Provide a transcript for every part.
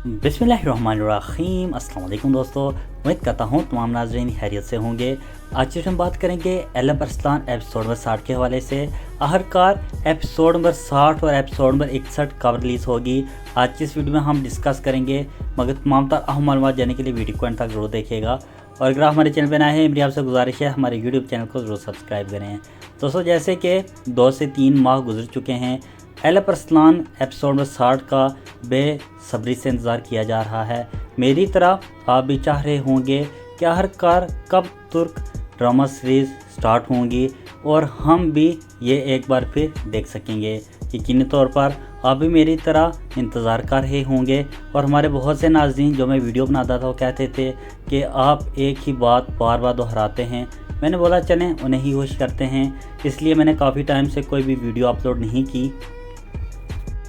बिस्मिल्लाहिर्रहमानिर्रहीम। अस्सलाम वालेकुम दोस्तों, उम्मीद करता हूँ तमाम नाज़रीन खैरियत से होंगे। आज हम बात करेंगे एलएम अरसलान एपिसोड नंबर 60 के हवाले से। आखिरकार एपिसोड नंबर 60 और एपिसोड नंबर 61 कब रिलीज़ होगी, आज की इस वीडियो में हम डिस्कस करेंगे। मगर तमाम तर अहम मालूमात जानने के लिए वीडियो को अंत तक जरूर देखिएगा। और अगर आप हमारे चैनल पर नए हैं, मेरी आपसे गुजारिश है हमारे यूट्यूब चैनल को ज़रूर सब्सक्राइब करें। दोस्तों, जैसे कि 2 से 3 माह गुजर चुके हैं, एलएम अरसलान एपिसोड नंबर 60 का बेसब्री से इंतज़ार किया जा रहा है। मेरी तरह आप भी चाह रहे होंगे कि आखिरकार कब तुर्क ड्रामा सीरीज़ स्टार्ट होंगी और हम भी ये एक बार फिर देख सकेंगे। यकीनी तौर पर आप भी मेरी तरह इंतज़ार कर रहे होंगे। और हमारे बहुत से नाज़रीन जो मैं वीडियो बनाता था वो कहते थे कि आप एक ही बात बार बार दोहराते हैं। मैंने बोला चलें उन्हें ही खुश करते हैं, इसलिए मैंने काफ़ी टाइम से कोई भी वीडियो अपलोड नहीं की।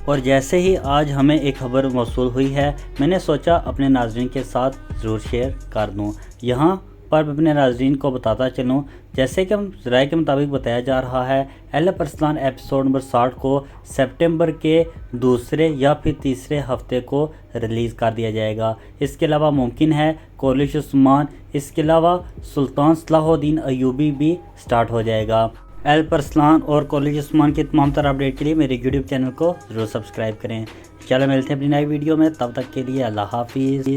और जैसे ही आज हमें एक खबर मौसूल हुई है, मैंने सोचा अपने नाज़रीन के साथ ज़रूर शेयर कर दूँ। यहाँ पर अपने नाज़रीन को बताता चलूँ, जैसे कि हम ज़राए के मुताबिक बताया जा रहा है, एलएम अरसलान एपिसोड नंबर 60 को सितंबर के दूसरे या फिर तीसरे हफ्ते को रिलीज़ कर दिया जाएगा। इसके अलावा मुमकिन है कोलिश उस्मान, इसके अलावा सुल्तान सलाहुद्दीन अयूबी भी स्टार्ट हो जाएगा। एलएम अरसलान और कोलिश उस्मान के तमाम तरह अपडेट के लिए मेरे यूट्यूब चैनल को ज़रूर सब्सक्राइब करें। चलो मिलते हैं अपनी नई वीडियो में, तब तक के लिए अल्लाह हाफिज़।